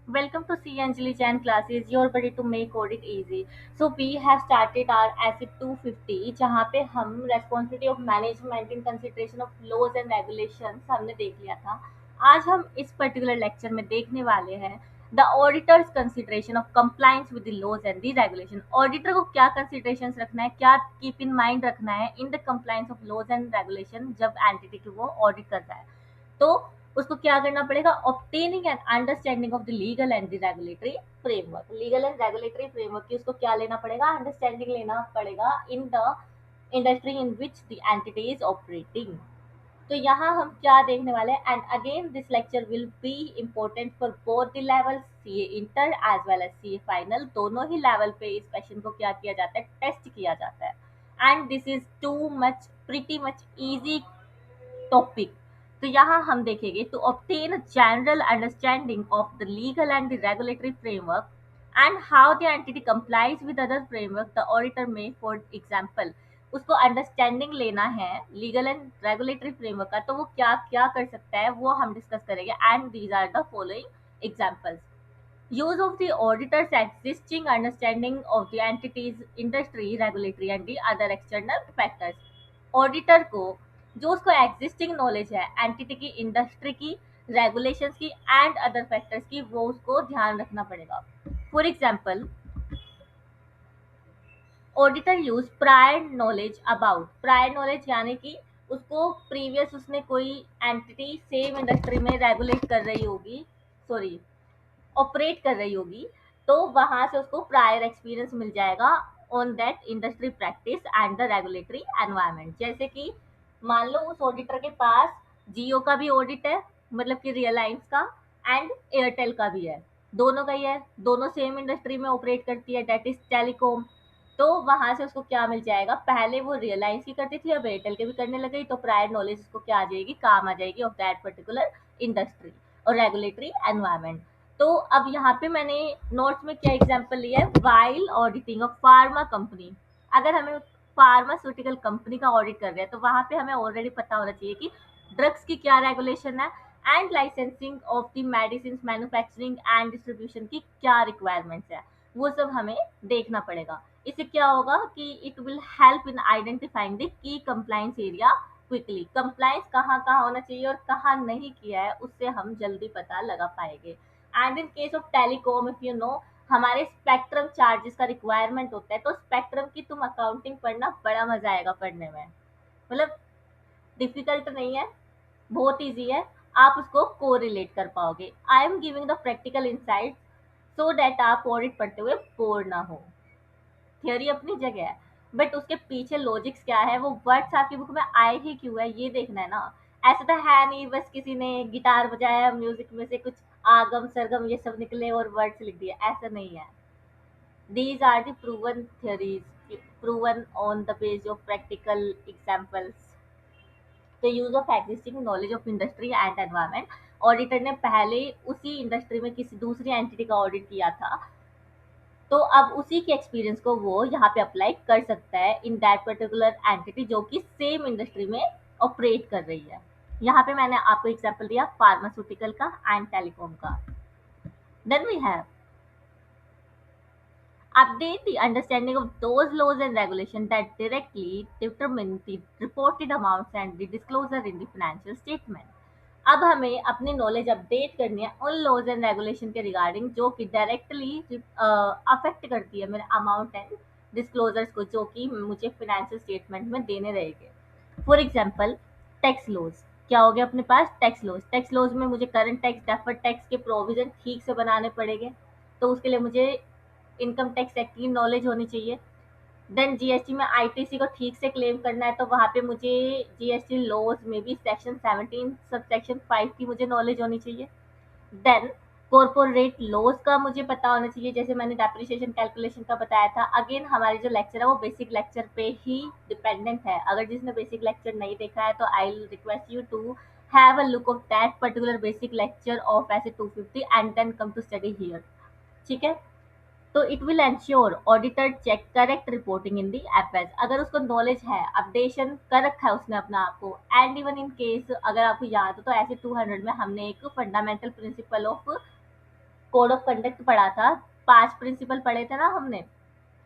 Welcome to C Anjali Chan classes. You're ready to make audit easy. So we have started our ASIP 250 जहाँ पे हम responsibility of management in consideration of laws and regulations हमने देख लिया था. आज हम इस particular lecture में देखने वाले हैं the auditor's consideration of compliance with the laws and the regulation. Auditor को क्या considerations रखना है, क्या keep in mind रखना है in the compliance of laws and regulation जब entity की वो audit कर रहा है. तो उसको क्या करना पड़ेगा, obtaining and understanding of the legal and the regulatory framework. Legal and regulatory framework की उसको क्या लेना पड़ेगा, अंडरस्टैंडिंग लेना पड़ेगा in the industry in which the entity is operating. तो यहाँ हम क्या देखने वाले हैं, and again this lecture will be important for both the level CA inter as well as CA final. दोनों ही लेवल पे इस क्वेश्चन को क्या किया जाता है, टेस्ट किया जाता है. And this is too much pretty much easy topic. तो यहाँ हम देखेंगे to obtain a general understanding of the legal and the regulatory framework and how the entity complies with other framework the auditor में for example. उसको understanding लेना है legal and regulatory framework का, तो वो क्या क्या कर सकता है वो हम डिस्कस करेंगे. And these are the following examples. Use of the auditor's existing understanding of the entity's industry, regulatory and the other external factors. Auditor को जो उसको existing knowledge है entity की, industry की, regulations की and other factors की, वो उसको ध्यान रखना पड़ेगा. For example, auditor use prior knowledge about. Prior knowledge यानी कि उसको previous उसने कोई entity same industry में regulate कर रही होगी, sorry ऑपरेट कर रही होगी, तो वहां से उसको प्रायर एक्सपीरियंस मिल जाएगा on that industry practice and the regulatory environment. जैसे कि मान लो उस ऑडिटर के पास जियो का भी ऑडिट है, मतलब कि रियलायंस का, एंड एयरटेल का भी है, दोनों का ही है, दोनों सेम इंडस्ट्री में ऑपरेट करती है, दैट इज टेलीकॉम. तो वहां से उसको क्या मिल जाएगा, पहले वो रियलायंस की करती थी, अब एयरटेल के भी करने लग गई, तो प्रायर नॉलेज उसको क्या आ जाएगी, काम आ जाएगी ऑफ दैट पर्टिकुलर इंडस्ट्री और रेगुलेटरी एनवायरनमेंट. तो अब यहाँ पे मैंने नोट्स में क्या एग्जांपल लिया है, while auditing of pharma company. अगर हमें फार्मास्यूटिकल कंपनी का ऑडिट कर रहे हैं तो वहां पे हमें ऑलरेडी पता होना चाहिए कि ड्रग्स की क्या रेगुलेशन है and licensing of the medicine manufacturing and distribution की क्या रिक्वायरमेंट्स है, वो सब हमें देखना पड़ेगा. इससे क्या होगा कि it will help in identifying the key compliance area quickly. Compliance कहाँ कहाँ होना चाहिए और कहाँ नहीं किया है उससे हम जल्दी पता लगा पाएंगे. And in case of telecom, if you know, हमारे स्पेक्ट्रम चार्जेस का रिक्वायरमेंट होता है, तो स्पेक्ट्रम की तुम अकाउंटिंग पढ़ना, बड़ा मजा आएगा पढ़ने में. मतलब डिफिकल्ट नहीं है, बहुत इजी है, आप उसको कोरिलेट कर पाओगे. I am giving the practical insight so that आप ऑडिट पढ़ते हुए बोर ना हो. थियोरी अपनी जगह है, बट उसके पीछे लॉजिक्स क्या है, वो वर्ड्स आपकी बुक में आए ही क्यों है, ये देखना है ना. ऐसा तो है नहीं बस किसी ने गिटार बजाया, म्यूजिक में से कुछ आगम सरगम ये सब निकले और वर्ड्स लिख दिए, ऐसा नहीं है. These are the proven theories, proven on the base of practical examples. The use of existing knowledge of industry and environment. Auditor ने पहले उसी इंडस्ट्री में किसी दूसरी एंटिटी का ऑडिट किया था, तो अब उसी के एक्सपीरियंस को वो यहाँ पे अप्लाई कर सकता है इन दैट पर्टिकुलर एंटिटी जो कि सेम इंडस्ट्री में ऑपरेट कर रही है. यहाँ पे मैंने आपको एग्जांपल दिया फार्मास्यूटिकल का एंड टेलीकॉम का. Then we have update the understanding of those laws and regulations that directly determine the reported amounts and the disclosure in the financial statement. अब हमें अपनी नॉलेज अपडेट करनी है उन लॉज एंड रेगुलेशन के रिगार्डिंग जो कि डायरेक्टली अफेक्ट करती है मेरे अमाउंट एंड डिस्क्लोजर्स को, जो कि मुझे फाइनेंशियल स्टेटमेंट में देने रहेंगे. For example, tax laws. क्या हो गया अपने पास, टैक्स लॉज. टैक्स लॉज में मुझे करंट टैक्स, डेफर्ड टैक्स के प्रोविजन ठीक से बनाने पड़ेंगे, तो उसके लिए मुझे इनकम टैक्स एक्ट की नॉलेज होनी चाहिए. देन जीएसटी में आईटीसी को ठीक से क्लेम करना है, तो वहाँ पे मुझे जीएसटी लॉज में भी सेक्शन 17 सब सेक्शन 5 की मुझे नॉलेज होनी चाहिए. देन कॉर्पोरेट लॉज का मुझे पता होना चाहिए, जैसे मैंने डेप्रिसिएशन कैलकुलेशन का बताया था. अगेन हमारे जो लेक्चर है वो बेसिक लेक्चर पे ही डिपेंडेंट है. अगर जिसने बेसिक लेक्चर नहीं देखा है तो I will request you to have a look of that particular basic lecture of SA 250 and then come to study here. ठीक है. तो it will ensure auditor check correct reporting in the FS. अगर उसको knowledge है, updation कर रखा है उसने अपना आप को, एंड इवन इन केस अगर आपको याद हो तो ऐसे 200 में हमने एक fundamental principle of code of conduct पढ़ा था, 5 प्रिंसिपल पढ़े थे ना हमने,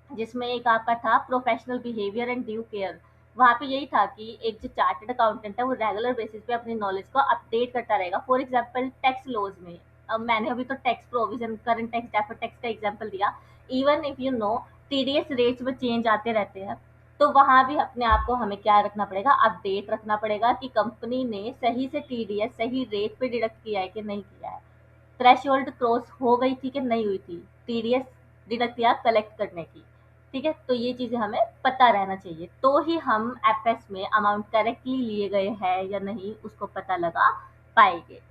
जिसमें एक आपका था professional behaviour and due care. वहाँ पे यही था कि एक जो चार्टर्ड अकाउंटेंट है वो रेगुलर बेसिस पे अपनी नॉलेज को अपडेट करता रहेगा। फॉर एग्जांपल टैक्स लॉज में, अब मैंने अभी तो tax provision, current tax, deferred tax का एग्जांपल दिया। Even if you know TDS rates में चेंज आते रहते हैं, तो वहाँ भी अपने आप को हमें क्या रखना पड़ेगा, अपडेट रखना पड़ेगा कि कंपनी ने सही से टीडीएस सही रेट पे डिडक्ट किया है कि नहीं किया है, थ्रेशोल्ड क्रॉस हो गई थी कि नहीं हुई थी टीडीएस डिडक्ट या कलेक्ट करने की। ठीक है, तो ये चीजें हमें पता रहना चाहिए, तो ही हम एफएस में अमाउंट करेक्टली लिए गए हैं या नहीं उसको पता लगा पाएंगे।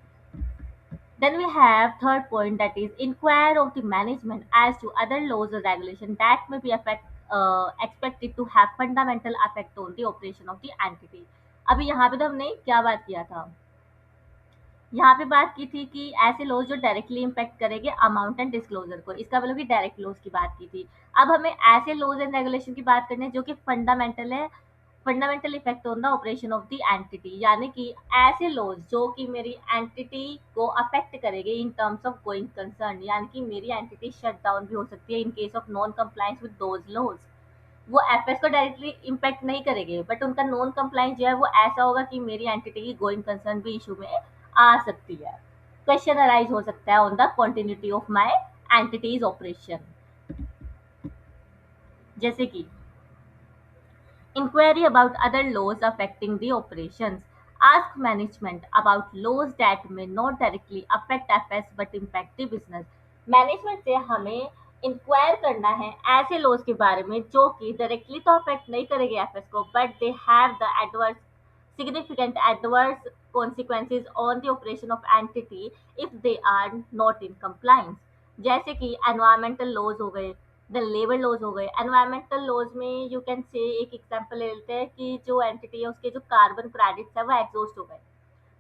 Then we have third point, that is inquire of the management as to other laws or regulation that may be expected to have fundamental effect on the operation of the entity। अभी यहाँ पे तो हमने क्या बात किया था, यहाँ पे बात की थी कि ऐसे लॉज जो डायरेक्टली इम्पैक्ट करेंगे अमाउंट एंड डिस्क्लोजर को, इसका मतलब कि डायरेक्ट लॉज की बात की थी। अब हमें ऐसे लॉज एंड रेगुलेशन की बात करनी है जो कि फंडामेंटल है, fundamental effect on the operation of the entity, यानी कि ऐसे लॉज जो कि मेरी एंटिटी को अफेक्ट करेंगे in terms of going concern, यानी कि मेरी एंटिटी शट डाउन भी हो सकती है in case of non compliance with those laws. वो एफएस को डायरेक्टली इम्पैक्ट नहीं करेंगे, बट उनका नॉन कंप्लायंस जो है वो ऐसा होगा कि मेरी एंटिटी की गोइंग कंसर्न भी इशू में आ सकती है। क्वेश्चन अराइज हो सकता है on the continuity of my entities operation, जैसे कि inquiry about other laws affecting the operations, ask management about laws that may not directly affect FS but impact the business। Management से हमें inquire करना है ऐसे लॉज के बारे में जो कि डायरेक्टली तो अफेक्ट नहीं करेंगे एफएस को, but they have the adverse significant adverse consequences on the operation of entity if they are not in compliance। जैसे कि एनवायरमेंटल लॉज हो गए, देन लेबर लॉज हो गए। एनवायरमेंटल लॉज में यू कैन से एक एग्जांपल ले लेते हैं कि जो एंटिटी है उसके जो कार्बन क्रेडिट्स है वो एग्जॉस्ट हो गए।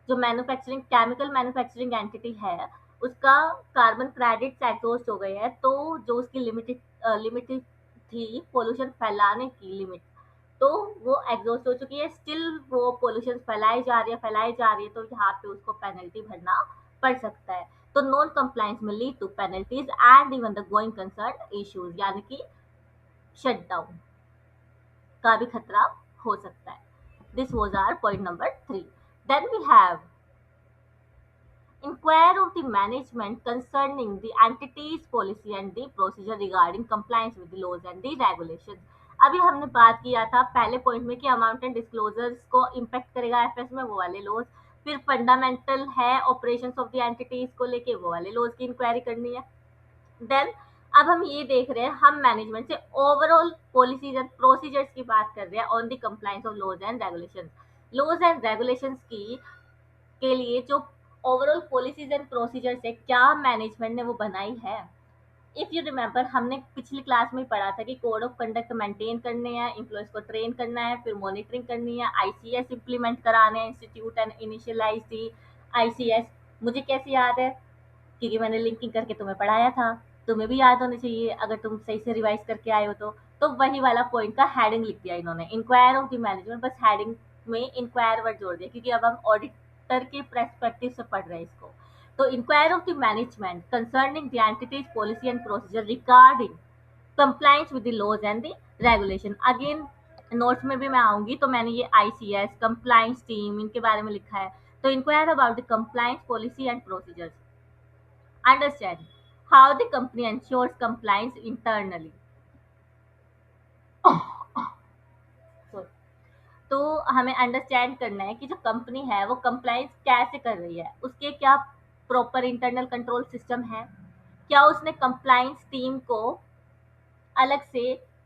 जो मैन्युफैक्चरिंग केमिकल मैन्युफैक्चरिंग एंटिटी है उसका कार्बन क्रेडिट्स एग्जॉस्ट हो गए हैं, तो जो उसकी लिमिटेड थी पोल्यूशन फैलाने की लिमिट, तो वो एग्जॉस्ट हो चुकी है, स्टिल वो पोल्यूशन फैलाई जा रही है, तो यहाँ पे उसको पेनल्टी भरना पड़ सकता है। तो नॉन कंप्लायंस में lead to penalties and even the going concern issues, यानी कि शटडाउन का भी खतरा हो सकता है। This was our point number 3। Then we have inquire of the management concerning the entity's policy and the procedure regarding compliance with the laws and the regulations। अभी हमने बात किया था पहले पॉइंट में कि अमाउंट एंड डिस्क्लोजर्स को impact करेगा एफएस में, वो वाले लॉज। फिर फंडामेंटल है ऑपरेशंस ऑफ द एंटिटीज को लेके, वो वाले लॉज की इंक्वायरी करनी है। देन अब हम ये देख रहे हैं, हम मैनेजमेंट से ओवरऑल पॉलिसीज एंड प्रोसीजर्स की बात कर रहे हैं on the compliance of laws and regulations. Laws and regulations की के लिए जो ओवरऑल पॉलिसीज एंड प्रोसीजर्स है, क्या मैनेजमेंट ने वो बनाई है। इफ यू रिमेंबर हमने पिछली क्लास में पढ़ा था कि कोड ऑफ कंडक्ट मेंटेन करने हैं, एम्प्लॉयज को ट्रेन करना है, फिर मॉनिटरिंग करनी है, आईसीएस इंप्लीमेंट कराने हैं, institute and initialise the ICS. मुझे कैसे याद है, क्योंकि मैंने लिंकिंग करके तुम्हें पढ़ाया था, तुम्हें भी याद होना चाहिए अगर तुम सही से रिवाइज करके आए हो तो वही वाला पॉइंट का हेडिंग लिख दिया इन्होंने, इंक्वायर ऑफ द मैनेजमेंट, बस हेडिंग में इंक्वायर वर्ड जोड़ दिया क्योंकि अब हम ऑडिटर के पर्सपेक्टिव से पढ़ रहे हैं इसको। तो inquire of the management concerning the entity's policy and procedure regarding compliance with the laws and the regulation. Again notes में भी मैं आऊंगी तो मैंने ये आईसीएस कंप्लायंस टीम इनके बारे में लिखा है। तो inquire about the compliance policy and procedures, understand how the company ensures compliance internally। Sorry। तो हमें अंडरस्टैंड करना है कि जो कंपनी है वो कंप्लाइंस कैसे कर रही है, उसके क्या प्रॉपर इंटरनल कंट्रोल सिस्टम है, क्या उसने कंप्लाइंस टीम को अलग से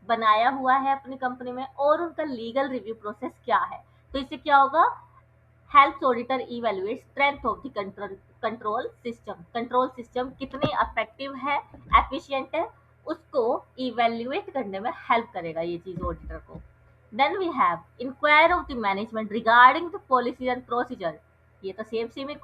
बनाया हुआ है अपनी कंपनी में, और उनका लीगल रिव्यू प्रोसेस क्या है। तो इससे क्या होगा, helps auditor evaluate strength of the control system कितने इफेक्टिव है, एफिशिएंट है, उसको इवैल्यूएट करने में हेल्प करेगा ये चीज ऑडिटर को। Then we have inquire of the management regarding the policies and procedure. ये तो सेम सेम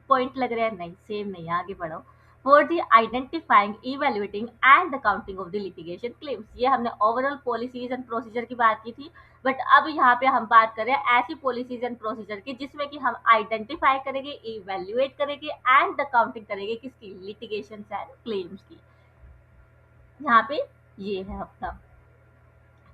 पॉइंट लग रहा है, नहीं सेम नहीं, आगे बढ़ो। For the identifying, evaluating and accounting of the litigation claims. ये हमने ओवरऑल पॉलिसीज एंड प्रोसीजर की बात की थी, बट अब यहाँ पे हम बात कर रहे हैं ऐसी पॉलिसीज एंड प्रोसीजर की जिसमें कि हम आइडेंटिफाई करेंगे, इवेल्युएट करेंगे एंड अकाउंटिंग करेंगे किसकी, लिटिगेशन एंड क्लेम्स की। यहाँ पे ये है अपना,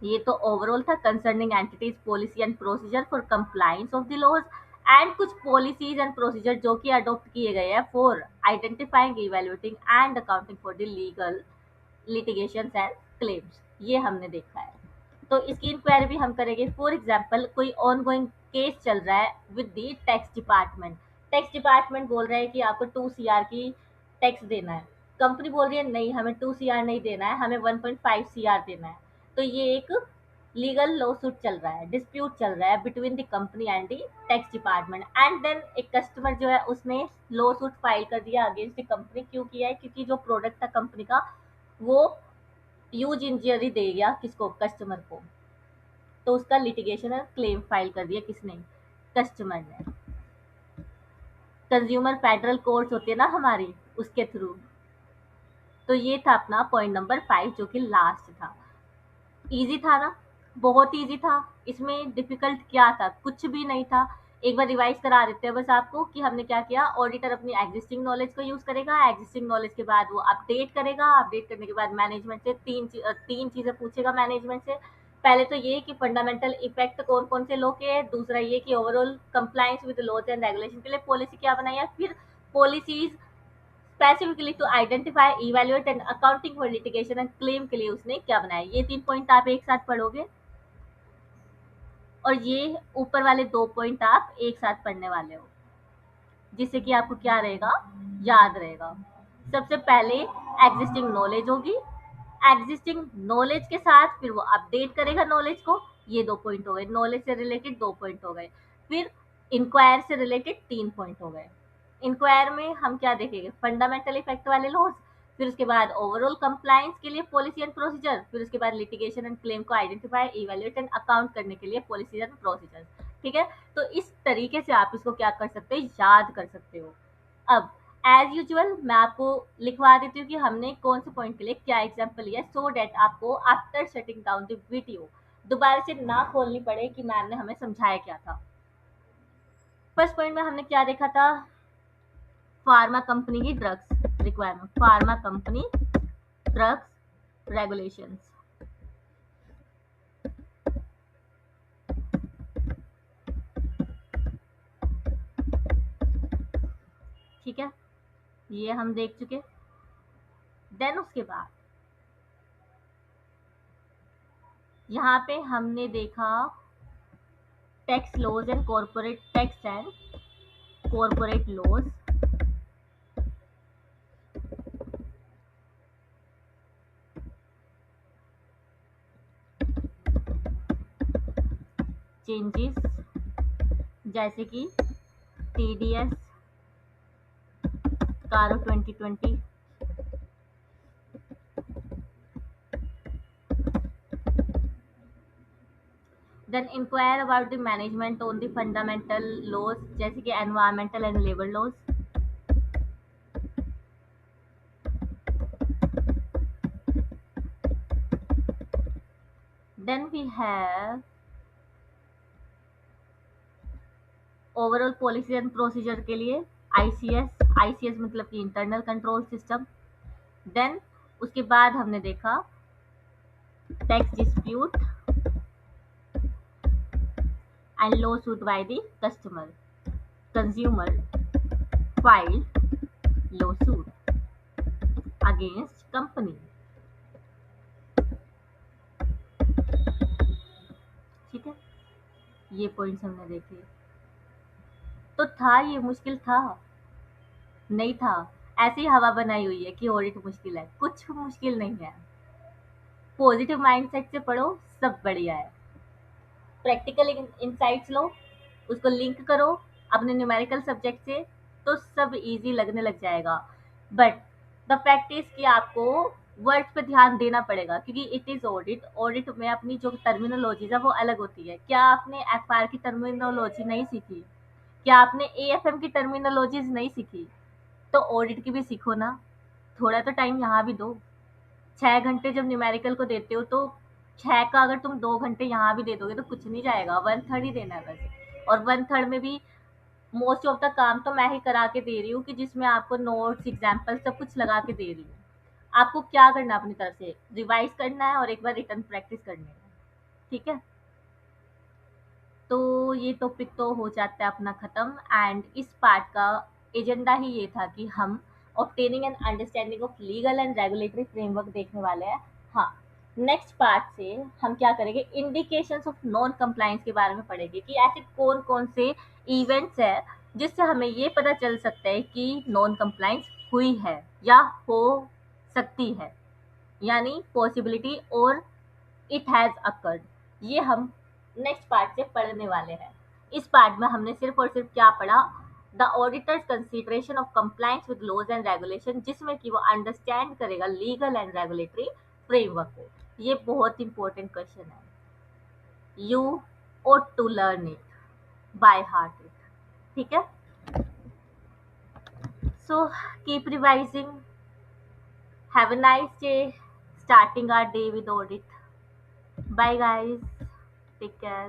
ये तो ओवरऑल था concerning entity's policy and procedure for compliance of the laws, and कुछ पॉलिसीज एंड प्रोसीजर जो कि अडॉप्ट किए गए हैं for identifying, evaluating and accounting for the legal litigations and claims, ये हमने देखा है। तो इसकी इंक्वायरी भी हम करेंगे। फॉर एग्जांपल कोई ऑनगोइंग केस चल रहा है with the tax department, tax department बोल रहा है कि आपको 2 CR की टैक्स देना है, कंपनी बोल रही है नहीं हमें 2 CR नहीं देना है, हमें 1.5 CR देना है। तो ये एक लीगल लॉ सूट चल रहा है, डिस्प्यूट चल रहा है between the company and the tax department, and then एक कस्टमर जो है उसने लॉ सूट फाइल कर दिया अगेंस्ट द कंपनी। क्यों किया है? क्योंकि जो प्रोडक्ट था कंपनी का वो ह्यूज इंजरी दे गया किसको, कस्टमर को। तो उसका लिटिगेशन है, क्लेम फाइल कर दिया किसने, कस्टमर ने। कंज्यूमर फेडरल कोर्ट्स होती है ना हमारी, उसके थ्रू। तो ये था अपना पॉइंट नंबर 5 जो कि लास्ट था। इजी था ना, बहुत इजी था। इसमें डिफिकल्ट क्या था? कुछ भी नहीं था। एक बार रिवाइज करा देते हैं बस आपको कि हमने क्या किया। ऑडिटर अपनी एग्जिस्टिंग नॉलेज को यूज करेगा, एग्जिस्टिंग नॉलेज के बाद वो अपडेट करेगा, अपडेट करने के बाद मैनेजमेंट से तीन चीजें पूछेगा मैनेजमेंट से। पहले तो ये कि फंडामेंटल इफेक्ट कौन कौन से लॉ के हैं, दूसरा ये कि overall compliance with laws and regulation के लिए पॉलिसी क्या बनाई है, फिर policies specifically to identify, evaluate and accounting for litigation and claim के लिए उसने क्या बनाया। ये 3 पॉइंट आप एक साथ पढ़ोगे और ये ऊपर वाले 2 पॉइंट आप एक साथ पढ़ने वाले हो, जिससे कि आपको क्या रहेगा, याद रहेगा। सबसे पहले एग्जिस्टिंग नॉलेज होगी, एग्जिस्टिंग नॉलेज के साथ फिर वो अपडेट करेगा नॉलेज को। ये 2 पॉइंट हो गए, नॉलेज से रिलेटेड 2 पॉइंट हो गए। फिर इंक्वायर से रिलेटेड 3 पॉइंट हो गए। इंक्वायर में हम क्या देखेंगे, फंडामेंटल इफेक्ट वाले लॉज, फिर उसके बाद ओवरऑल कंप्लायंस के लिए पॉलिसी एंड प्रोसीजर, फिर उसके बाद लिटिगेशन एंड क्लेम को आइडेंटिफाई, इवैल्यूएट एंड अकाउंट करने के लिए पॉलिसी एंड प्रोसीजर। ठीक है, तो इस तरीके से आप इसको क्या कर सकते हो, याद कर सकते हो। अब एज यूजुअल मैं आपको लिखवा देती हूँ कि हमने कौन से पॉइंट के लिए क्या एग्जाम्पल लिया, सो डेट आपको after shutting down the video दोबारा से ना खोलनी पड़े कि मैम ने हमें समझाया क्या था। फर्स्ट पॉइंट में हमने क्या देखा था, फार्मा कंपनी की drugs requirement, pharma company drugs regulations. ठीक है, ये हम देख चुके। देन उसके बाद यहाँ पे हमने देखा tax laws and corporate tax and corporate laws, changes जैसे कि TDS कारो 2020, then inquire about the management on the fundamental laws जैसे कि environmental and labour laws, then we have overall policy and procedure के लिए ICS मतलब कि internal control system. Then उसके बाद हमने देखा tax dispute and law suit by the customer, consumer filed law suit against company. ठीक है, ये पॉइंट्स हमने देखे। तो था ये मुश्किल था? नहीं था, ऐसी हवा बनाई हुई है कि ऑडिट मुश्किल है, कुछ मुश्किल नहीं है। पॉजिटिव माइंडसेट से पढ़ो, सब बढ़िया है। प्रैक्टिकल इंसाइट्स लो, उसको लिंक करो अपने न्यूमेरिकल सब्जेक्ट से, तो सब इजी लगने लग जाएगा। बट द फैक्ट इज कि आपको वर्ड्स पे ध्यान देना पड़ेगा क्योंकि इट इज ऑडिट। ऑडिट में अपनी जो टर्मिनोलॉजीज है वो अलग होती है। क्या आपने FR की टर्मिनोलॉजी नहीं सीखी? क्या आपने AFM की टर्मिनोलॉजीज नहीं सीखी? तो ऑडिट की भी सीखो ना। थोड़ा तो टाइम यहाँ भी दो। 6 घंटे जब न्यूमेरिकल को देते हो तो 6 का अगर तुम 2 घंटे यहाँ भी दे दोगे तो कुछ नहीं जाएगा, 1/3 ही देना है बस। और 1/3 में भी मोस्ट ऑफ द काम तो मैं ही करा के दे रही हूँ, कि जिसमें आपको नोट्स एग्जाम्पल सब कुछ लगा के दे रही हूँ। आपको क्या करना है, अपनी तरफ से रिवाइज करना है और एक बार रिटर्न प्रैक्टिस करनी है। ठीक है, तो ये टॉपिक तो हो जाता है अपना खत्म। एंड इस पार्ट का एजेंडा ही ये था कि हम obtaining and understanding of legal and regulatory framework देखने वाले हैं। हाँ, नेक्स्ट पार्ट से हम क्या करेंगे, इंडिकेशंस ऑफ नॉन कंप्लायंस के बारे में पढ़ेंगे, कि ऐसे कौन कौन से इवेंट्स है जिससे हमें ये पता चल सकता है कि नॉन कंप्लायंस हुई है या हो सकती है, यानी पॉसिबिलिटी और इट हैज अकर्ड। ये हम नेक्स्ट पार्ट से पढ़ने वाले हैं। इस पार्ट में हमने सिर्फ और सिर्फ क्या पढ़ा, the auditor's consideration of compliance with laws and regulation, जिसमें कि वो अंडरस्टैंड करेगा लीगल एंड रेगुलेटरी फ्रेमवर्क को। ये बहुत इंपॉर्टेंट क्वेश्चन है, you ought to learn it by heart it. ठीक है, so keep revising, have a nice day starting our day with audit. Bye guys, take care.